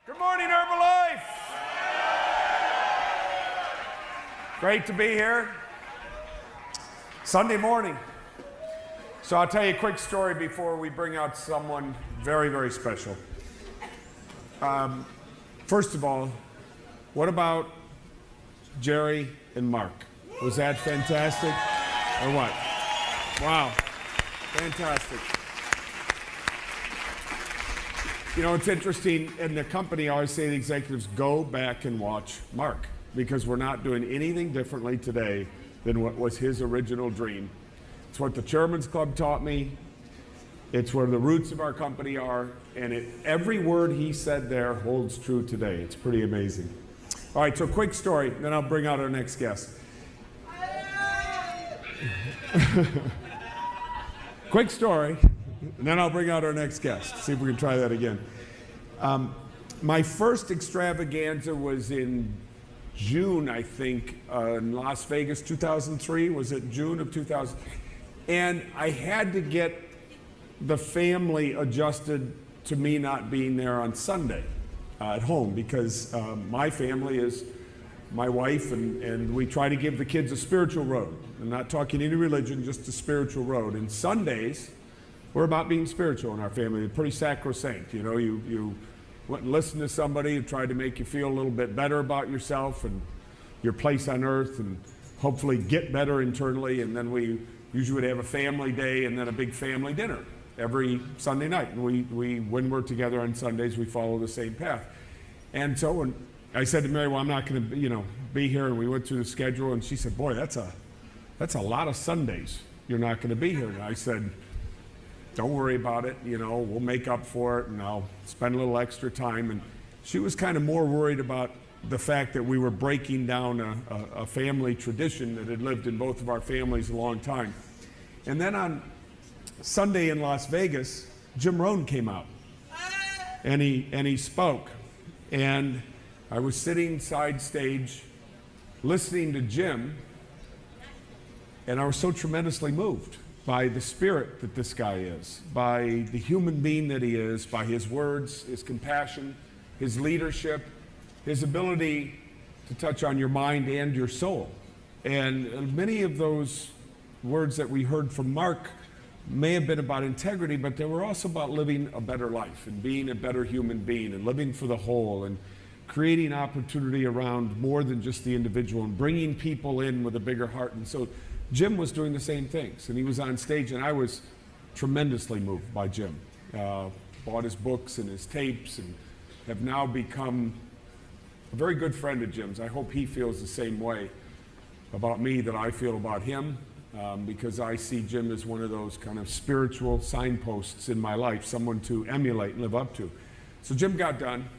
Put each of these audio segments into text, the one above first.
Good morning, Herbalife. Great to be here. Sunday morning. So I'll tell you a quick story before we bring out someone very, very special. First of all, what about Jerry and Mark? Was that fantastic or what? Wow, fantastic. You know, it's interesting, in the company I always say to the executives, go back and watch Mark, because we're not doing anything differently today than what was his original dream. It's what the Chairman's Club taught me. It's where the roots of our company are, and every word he said there holds true today. It's pretty amazing. All right, so quick story, then I'll bring out our next guest. Quick story, and then I'll bring out our next guest. See if we can try that again. My first extravaganza was in June, I think, in Las Vegas, 2003. Was it June of 2000? And I had to get the family adjusted to me not being there on Sunday at home, because my family is my wife, and we try to give the kids a spiritual road. I'm not talking any religion, just a spiritual road. And Sundays, we're about being spiritual in our family. It's pretty sacrosanct. You know, you went and listened to somebody who tried to make you feel a little bit better about yourself and your place on earth, and hopefully get better internally. And then we usually would have a family day and then a big family dinner every Sunday night. And when we're together on Sundays, we follow the same path. And so when I said to Mary, well, I'm not going to, be here, and we went through the schedule, and she said, boy, that's a lot of Sundays you're not going to be here. And I said, don't worry about it, we'll make up for it, and I'll spend a little extra time. And she was kind of more worried about the fact that we were breaking down a family tradition that had lived in both of our families a long time. And then on Sunday in Las Vegas, Jim Rohn came out, and he spoke. And I was sitting side stage listening to Jim, and I was so tremendously moved by the spirit that this guy is, by the human being that he is, by his words, his compassion, his leadership, his ability to touch on your mind and your soul. And many of those words that we heard from Mark may have been about integrity, but they were also about living a better life and being a better human being and living for the whole and creating opportunity around more than just the individual and bringing people in with a bigger heart. And so Jim was doing the same things, and he was on stage, and I was tremendously moved by Jim. Bought his books and his tapes, and have now become a very good friend of Jim's. I hope he feels the same way about me that I feel about him, because I see Jim as one of those kind of spiritual signposts in my life, someone to emulate and live up to. So Jim got done,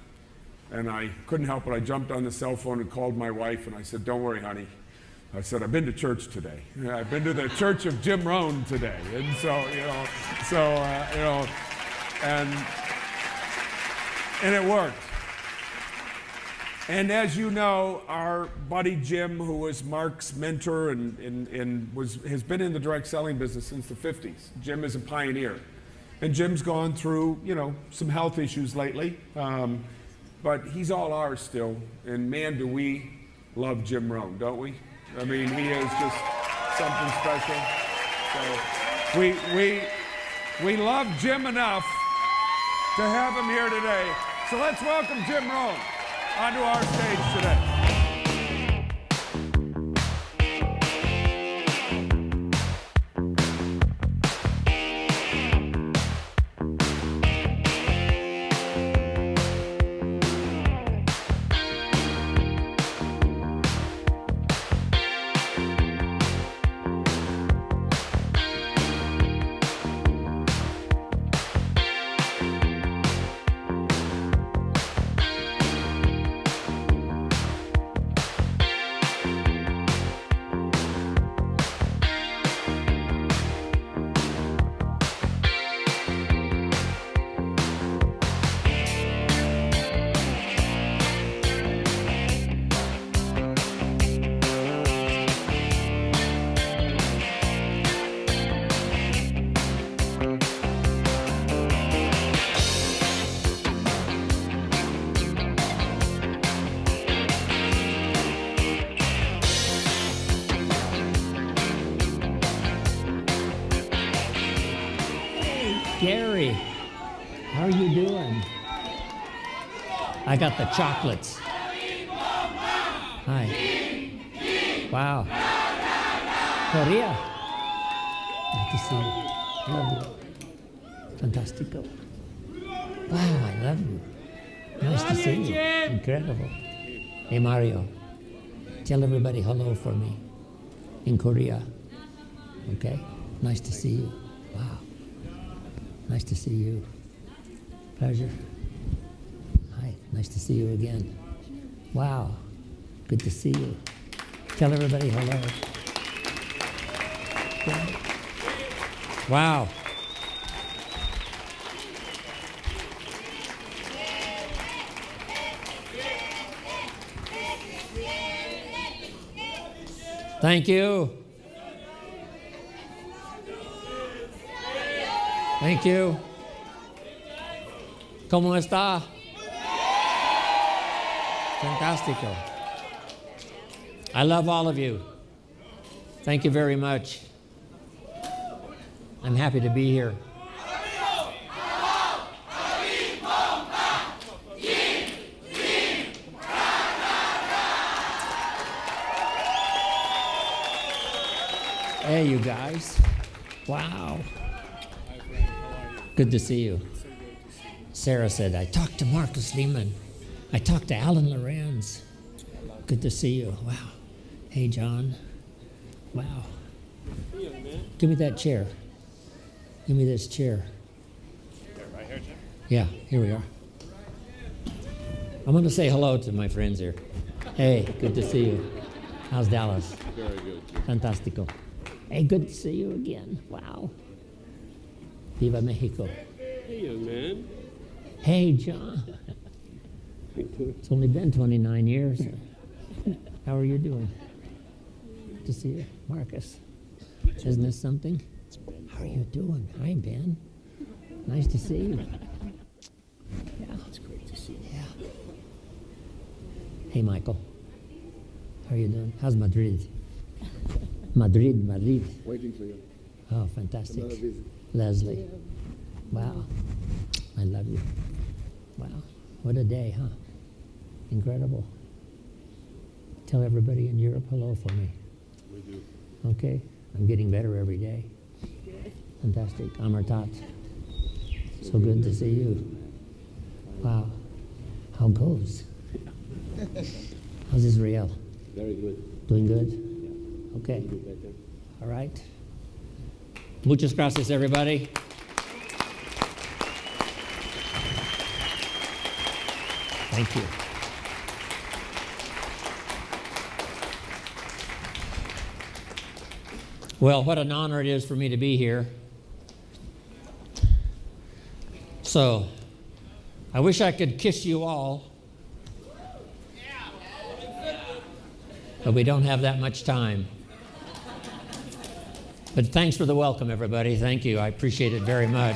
and I couldn't help it. I jumped on the cell phone and called my wife, and I said, don't worry, honey. I said, I've been to church today. I've been to the church of Jim Rohn today. And so, and it worked. And as you know, our buddy Jim, who was Mark's mentor and has been in the direct selling business since the 50s. Jim is a pioneer. And Jim's gone through, some health issues lately. But he's all ours still. And man, do we love Jim Rohn, don't we? I mean, he is just something special. So we love Jim enough to have him here today. So let's welcome Jim Rohn onto our stage today. Gary, how are you doing? I got the chocolates. Hi. Wow. Korea. Nice to see you. Love you. Fantastico. Wow, I love you. Nice to see you. Incredible. Hey, Mario. Tell everybody hello for me in Korea. Okay? Nice to see you. Wow. Nice to see you. Pleasure. Hi. Nice to see you again. Wow. Good to see you. Tell everybody hello. Okay. Wow. Thank you. Thank you. ¿Cómo está? Fantastico. I love all of you. Thank you very much. I'm happy to be here. Hey, you guys. Wow. Good to see you. Sarah said, I talked to Marcus Lehman. I talked to Alan Lorenz. Good to see you. Wow. Hey, John. Wow. Give me that chair. Give me this chair. Right here, Jim? Yeah, here we are. I'm going to say hello to my friends here. Hey, good to see you. How's Dallas? Very good, Jim. Fantastico. Hey, good to see you again. Wow. Viva Mexico. Hey, young man. Hey, John. It's only been 29 years. How are you doing? Good to see you. Marcus. Isn't this something? How are you doing? Hi, Ben. Nice to see you. Yeah. It's great to see you. Yeah. Hey, Michael. How are you doing? How's Madrid? Madrid. Waiting for you. Oh, fantastic. Another visit. Leslie. Wow. I love you. Wow. What a day, huh? Incredible. Tell everybody in Europe hello for me. We do. Okay? I'm getting better every day. Fantastic. Amartat. So good to see you. Wow. How goes? How's Israel? Very good. Doing good? Okay. Good better. All right. Muchas gracias, everybody. Thank you. Well, what an honor it is for me to be here. So, I wish I could kiss you all, but we don't have that much time. But thanks for the welcome, everybody. Thank you. I appreciate it very much.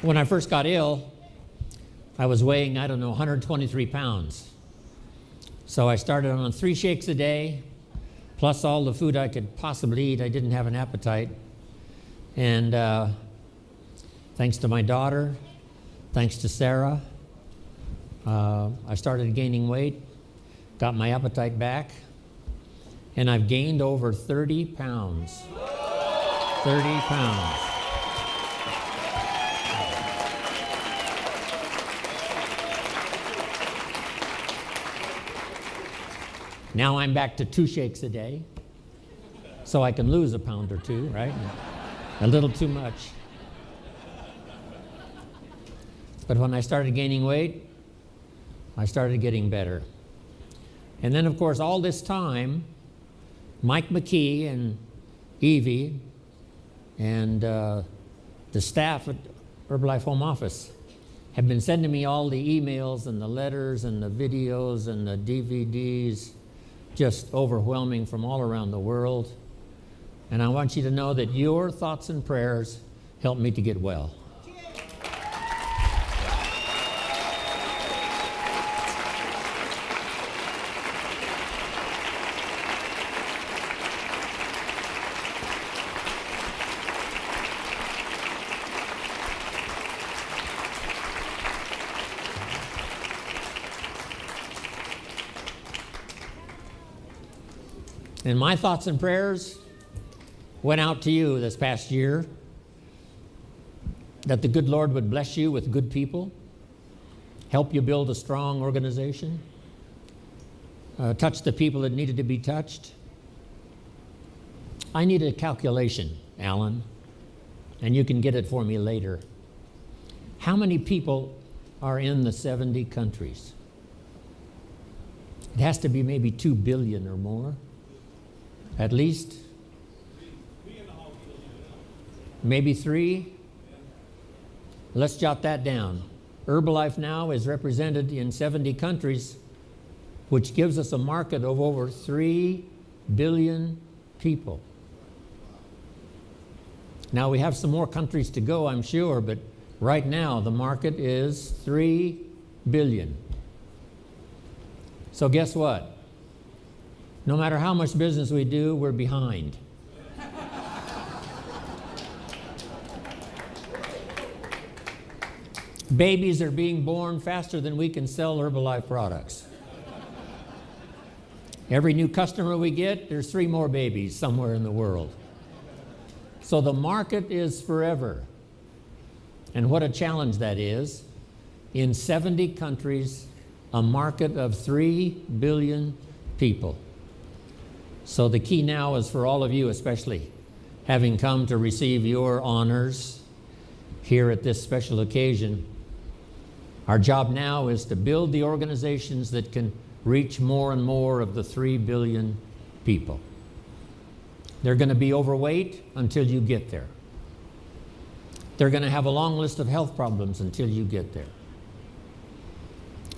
When I first got ill, I was weighing, 123 pounds. So I started on 3 shakes a day, plus all the food I could possibly eat. I didn't have an appetite. And thanks to my daughter, thanks to Sarah, I started gaining weight, got my appetite back, and I've gained over 30 pounds. 30 pounds. Now I'm back to 2 shakes a day, so I can lose a pound or 2, right? A little too much. But when I started gaining weight, I started getting better. And then, of course, all this time, Mike McKee and Evie and the staff at Herbalife Home Office have been sending me all the emails and the letters and the videos and the DVDs, just overwhelming from all around the world. And I want you to know that your thoughts and prayers helped me to get well. And my thoughts and prayers went out to you this past year, that the good Lord would bless you with good people, help you build a strong organization, touch the people that needed to be touched. I need a calculation, Alan, and you can get it for me later. How many people are in the 70 countries? It has to be maybe 2 billion or more, at least. Maybe 3. Let's jot that down. Herbalife now is represented in 70 countries, which gives us a market of over 3 billion people. Now we have some more countries to go, I'm sure, but right now the market is 3 billion. So guess what? No matter how much business we do, we're behind. Babies are being born faster than we can sell Herbalife products. Every new customer we get, there's 3 more babies somewhere in the world. So the market is forever. And what a challenge that is. In 70 countries, a market of 3 billion people. So the key now is for all of you, especially having come to receive your honors here at this special occasion. Our job now is to build the organizations that can reach more and more of the 3 billion people. They're going to be overweight until you get there. They're going to have a long list of health problems until you get there.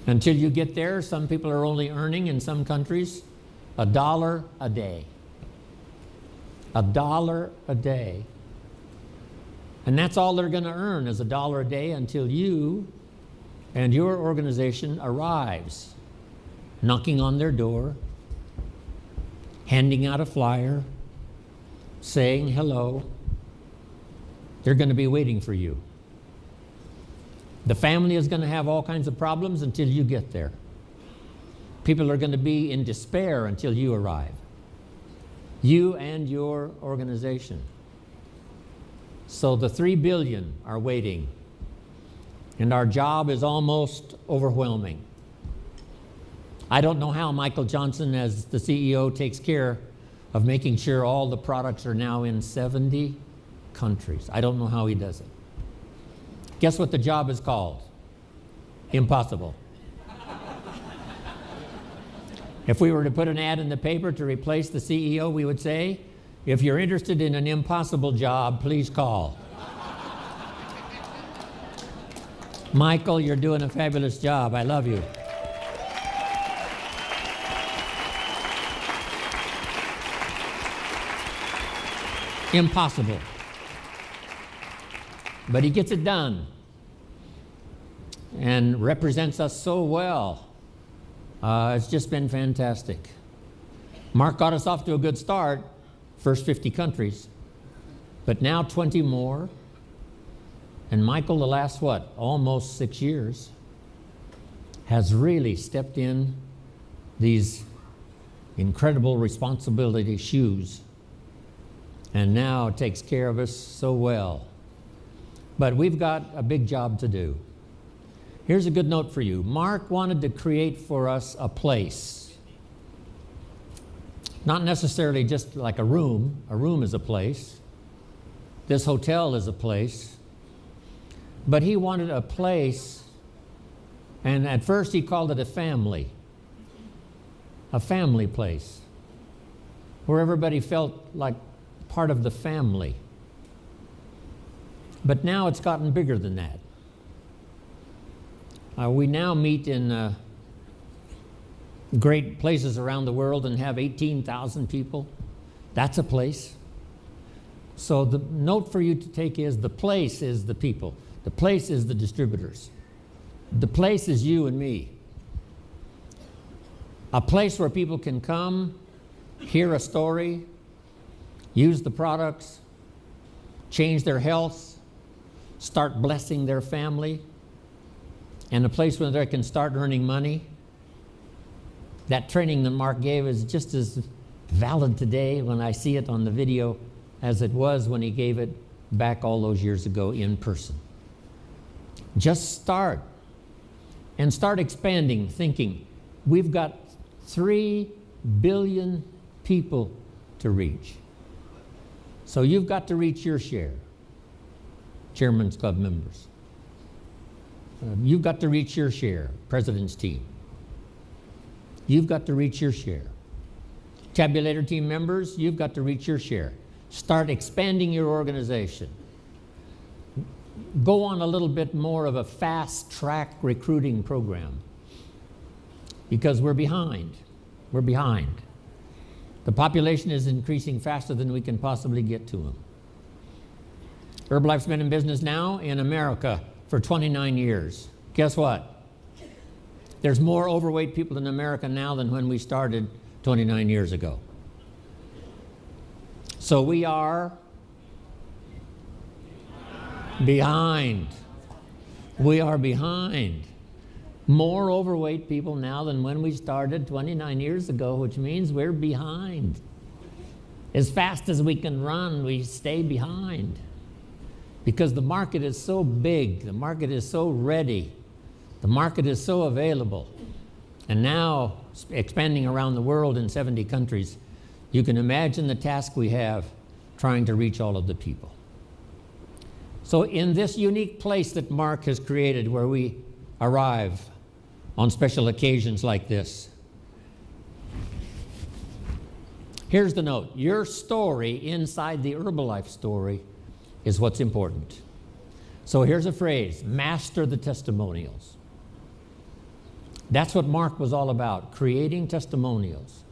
Until you get there, some people are only earning in some countries $1 a day. $1 a day. And that's all they're going to earn is $1 a day until you and your organization arrives, knocking on their door, handing out a flyer, saying hello. They're going to be waiting for you. The family is going to have all kinds of problems until you get there. People are going to be in despair until you arrive. You and your organization. So the 3 billion are waiting. And our job is almost overwhelming. I don't know how Michael Johnson, as the CEO, takes care of making sure all the products are now in 70 countries. I don't know how he does it. Guess what the job is called? Impossible. If we were to put an ad in the paper to replace the CEO, we would say, if you're interested in an impossible job, please call. Michael, you're doing a fabulous job. I love you. Impossible. But he gets it done and represents us so well. It's just been fantastic. Mark got us off to a good start, first 50 countries, but now 20 more. And Michael, the last, almost 6 years, has really stepped in these incredible responsibility shoes and now takes care of us so well. But we've got a big job to do. Here's a good note for you. Mark wanted to create for us a place. Not necessarily just like a room. A room is a place. This hotel is a place. But he wanted a place, and at first he called it a family place, where everybody felt like part of the family. But now it's gotten bigger than that. We now meet in great places around the world and have 18,000 people. That's a place. So the note for you to take is the place is the people. The place is the distributors. The place is you and me. A place where people can come, hear a story, use the products, change their health, start blessing their family, and a place where they can start earning money. That training that Mark gave is just as valid today when I see it on the video as it was when he gave it back all those years ago in person. Just start and start expanding, thinking we've got 3 billion people to reach. So you've got to reach your share, Chairman's Club members. You've got to reach your share, President's team. You've got to reach your share. Tabulator team members, you've got to reach your share. Start expanding your organization. Go on a little bit more of a fast-track recruiting program because we're behind. We're behind. The population is increasing faster than we can possibly get to them. Herbalife's been in business now in America for 29 years. Guess what? There's more overweight people in America now than when we started 29 years ago. So we are behind. We are behind. More overweight people now than when we started 29 years ago, which means we're behind. As fast as we can run, we stay behind. Because the market is so big, the market is so ready, the market is so available. And now, expanding around the world in 70 countries, you can imagine the task we have trying to reach all of the people. So in this unique place that Mark has created where we arrive on special occasions like this, here's the note. Your story inside the Herbalife story is what's important. So here's a phrase, master the testimonials. That's what Mark was all about, creating testimonials.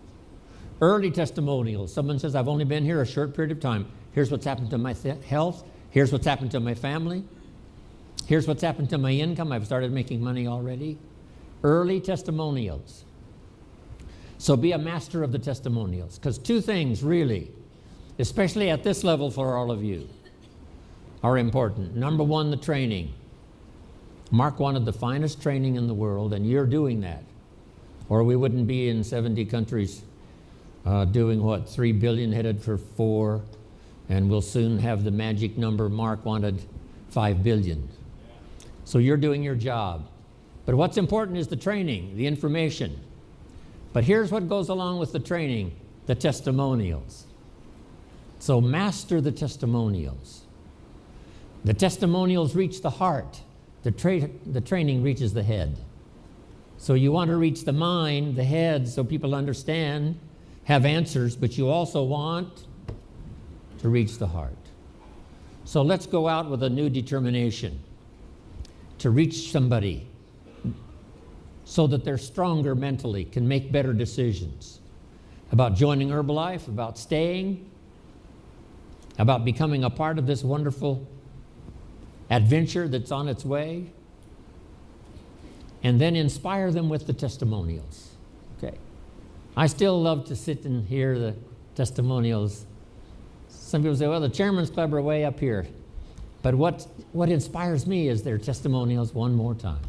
Early testimonials. Someone says, I've only been here a short period of time. Here's what's happened to my health. Here's what's happened to my family. Here's what's happened to my income. I've started making money already. Early testimonials. So be a master of the testimonials. Because two things really, especially at this level for all of you, are important. Number one, the training. Mark wanted the finest training in the world, and you're doing that. Or we wouldn't be in 70 countries doing what, 3 billion headed for 4, and we'll soon have the magic number Mark wanted, 5 billion. So you're doing your job. But what's important is the training, the information. But here's what goes along with the training, the testimonials. So master the testimonials. The testimonials reach the heart. The training reaches the head. So you want to reach the mind, the head, so people understand, have answers, but you also want to reach the heart. So let's go out with a new determination to reach somebody so that they're stronger mentally, can make better decisions about joining Herbalife, about staying, about becoming a part of this wonderful adventure that's on its way, and then inspire them with the testimonials. Okay. I still love to sit and hear the testimonials. Some people say, well, the Chairman's Club are way up here. But what inspires me is their testimonials one more time.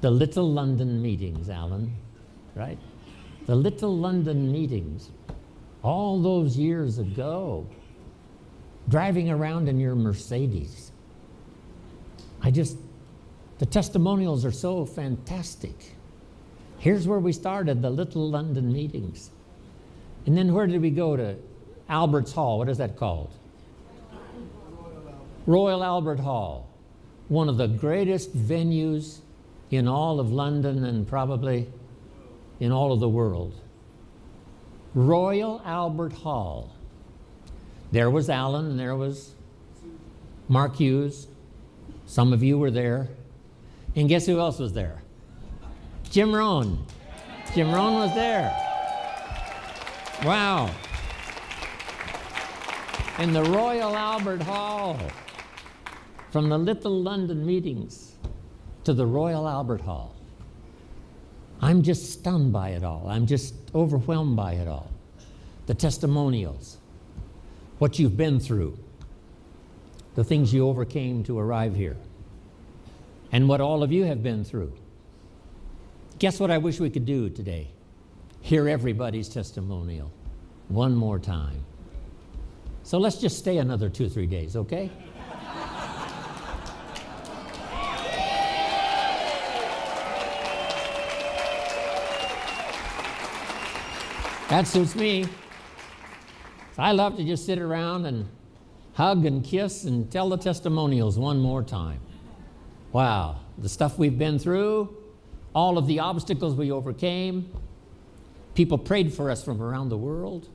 The Little London meetings, Alan, right? The Little London meetings, all those years ago, driving around in your Mercedes. The testimonials are so fantastic. Here's where we started, the Little London meetings. And then where did we go to? Albert's Hall, what is that called? Royal Albert Hall, one of the greatest venues in all of London and probably in all of the world. Royal Albert Hall. There was Alan and there was Mark Hughes. Some of you were there. And guess who else was there? Jim Rohn. Jim Rohn was there. Wow. In the Royal Albert Hall. From the Little London meetings to the Royal Albert Hall. I'm just stunned by it all. I'm just overwhelmed by it all. The testimonials. What you've been through. The things you overcame to arrive here. And what all of you have been through. Guess what I wish we could do today? Hear everybody's testimonial. one more time. So let's just stay another 2 or 3 days, okay? That suits me. I love to just sit around and hug and kiss and tell the testimonials one more time. Wow, the stuff we've been through, all of the obstacles we overcame, people prayed for us from around the world.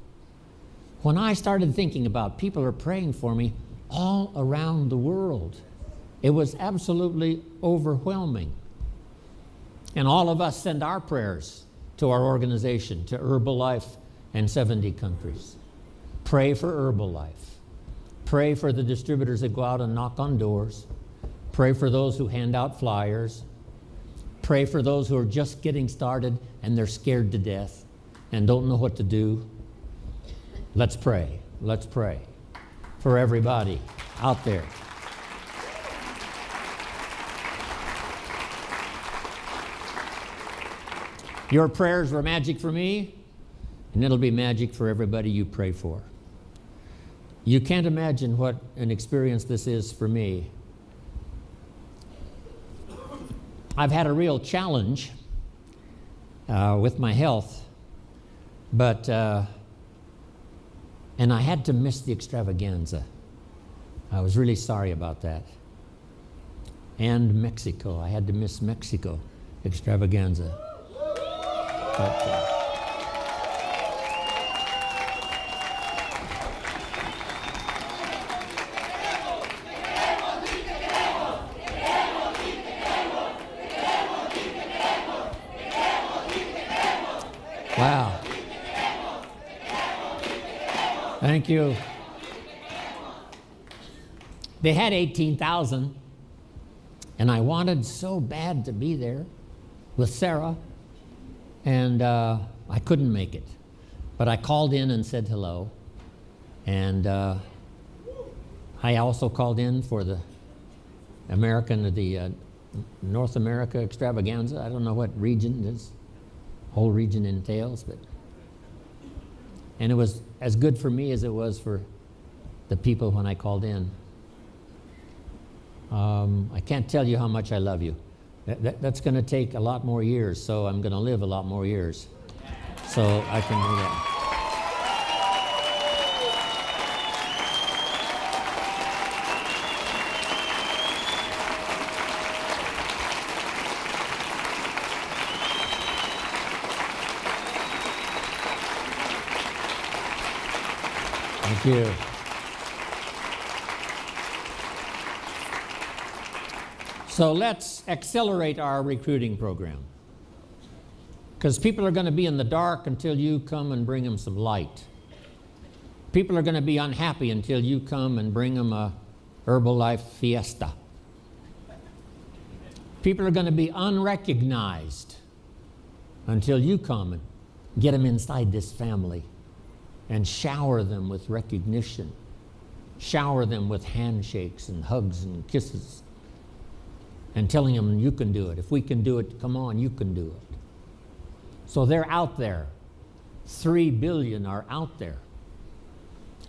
When I started thinking about people are praying for me all around the world, it was absolutely overwhelming. And all of us send our prayers to our organization, to Herbalife and 70 countries. Pray for Herbalife. Pray for the distributors that go out and knock on doors. Pray for those who hand out flyers. Pray for those who are just getting started and they're scared to death and don't know what to do. Let's pray. Let's pray for everybody out there. Your prayers were magic for me, and it'll be magic for everybody you pray for. You can't imagine what an experience this is for me. I've had a real challenge with my health, but and I had to miss the extravaganza. I was really sorry about that. And Mexico, I had to miss Mexico extravaganza. But, wow. Thank you. They had 18,000, and I wanted so bad to be there with Sarah, and I couldn't make it. But I called in and said hello, and I also called in for the North America extravaganza. I don't know what region this whole region entails, and it was as good for me as it was for the people when I called in. I can't tell you how much I love you. That's going to take a lot more years, so I'm going to live a lot more years. So I can do that. Thank you. So let's accelerate our recruiting program, because people are going to be in the dark until you come and bring them some light. People are going to be unhappy until you come and bring them a Herbalife fiesta. People are going to be unrecognized until you come and get them inside this family and shower them with recognition, shower them with handshakes and hugs and kisses, and telling them you can do it. If we can do it, come on, you can do it. So they're out there. 3 billion are out there,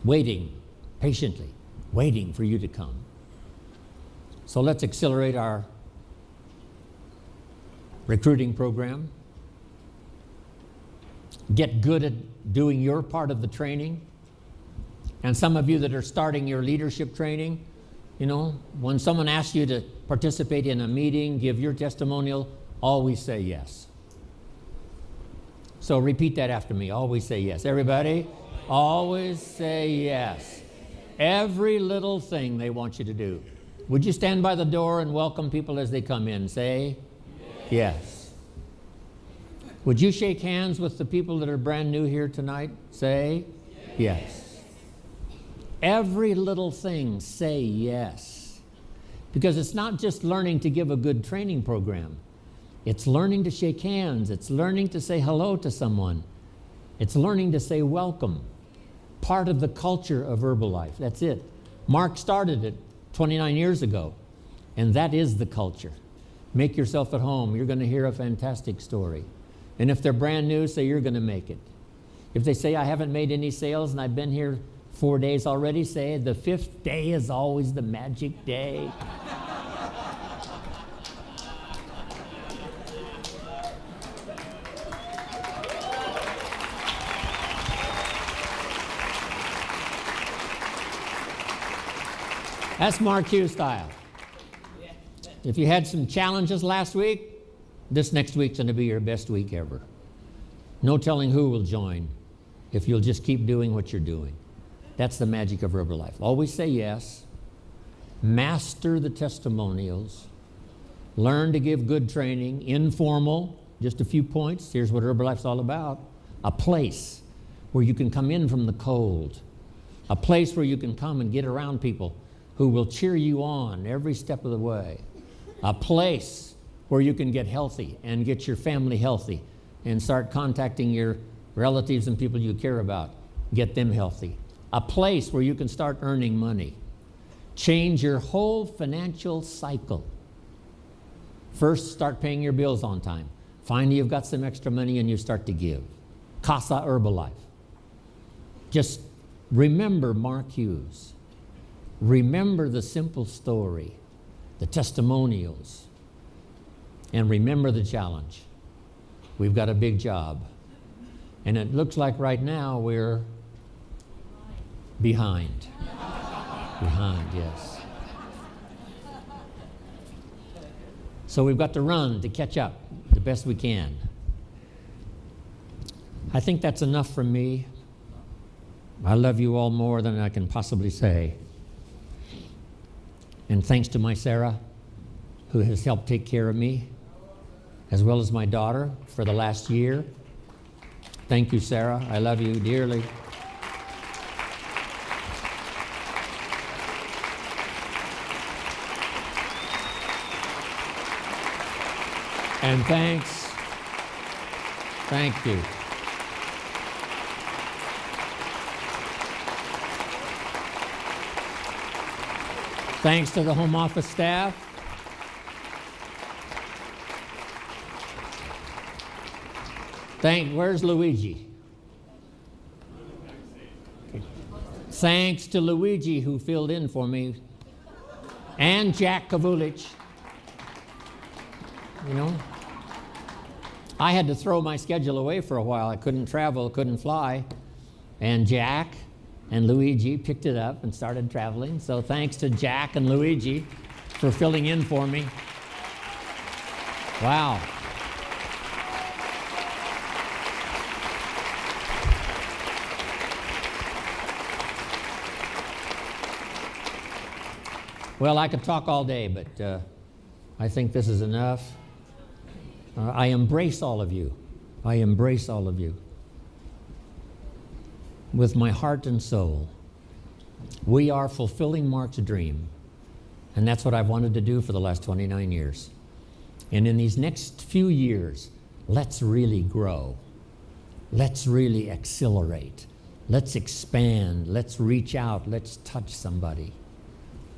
waiting, patiently, waiting for you to come. So let's accelerate our recruiting program. Get good at doing your part of the training. And some of you that are starting your leadership training, you know, when someone asks you to participate in a meeting, give your testimonial, always say yes. So repeat that after me. Always say yes. Everybody, always say yes. Every little thing they want you to do. Would you stand by the door and welcome people as they come in? Say yes. Would you shake hands with the people that are brand new here tonight? Say yes. Every little thing, say yes. Because it's not just learning to give a good training program. It's learning to shake hands. It's learning to say hello to someone. It's learning to say welcome. Part of the culture of Herbalife. That's it. Mark started it 29 years ago, and that is the culture. Make yourself at home. You're going to hear a fantastic story. And if they're brand new, say you're going to make it. If they say I haven't made any sales and I've been here 4 days already, say the 5th day is always the magic day. That's Mark Hughes style. If you had some challenges last week, this next week's going to be your best week ever. No telling who will join if you'll just keep doing what you're doing. That's the magic of Herbalife. Always say yes. Master the testimonials. Learn to give good training. Informal, just a few points. Here's what Herbalife's all about. A place where you can come in from the cold. A place where you can come and get around people who will cheer you on every step of the way. A place where you can get healthy and get your family healthy and start contacting your relatives and people you care about. Get them healthy. A place where you can start earning money. Change your whole financial cycle. First, start paying your bills on time. Finally, you've got some extra money and you start to give. Casa Herbalife. Just remember Mark Hughes. Remember the simple story, the testimonials, and remember the challenge. We've got a big job. And it looks like right now we're behind. Behind, yes. So we've got to run to catch up the best we can. I think that's enough from me. I love you all more than I can possibly say. And thanks to my Sarah, who has helped take care of me, as well as my daughter for the last year. Thank you, Sarah. I love you dearly. And thanks. Thank you. Thanks to the home office staff. Where's Luigi? Okay. Thanks to Luigi who filled in for me, and Jack Kavulich. You know, I had to throw my schedule away for a while. I couldn't travel, couldn't fly, and Jack and Luigi picked it up and started traveling. So thanks to Jack and Luigi for filling in for me. Wow. Well, I could talk all day, but I think this is enough. I embrace all of you. I embrace all of you. With my heart and soul. We are fulfilling Mark's dream. And that's what I've wanted to do for the last 29 years. And in these next few years, let's really grow. Let's really accelerate. Let's expand. Let's reach out. Let's touch somebody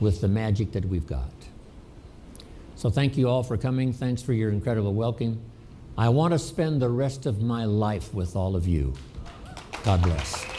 with the magic that we've got. So thank you all for coming. Thanks for your incredible welcome. I want to spend the rest of my life with all of you. God bless.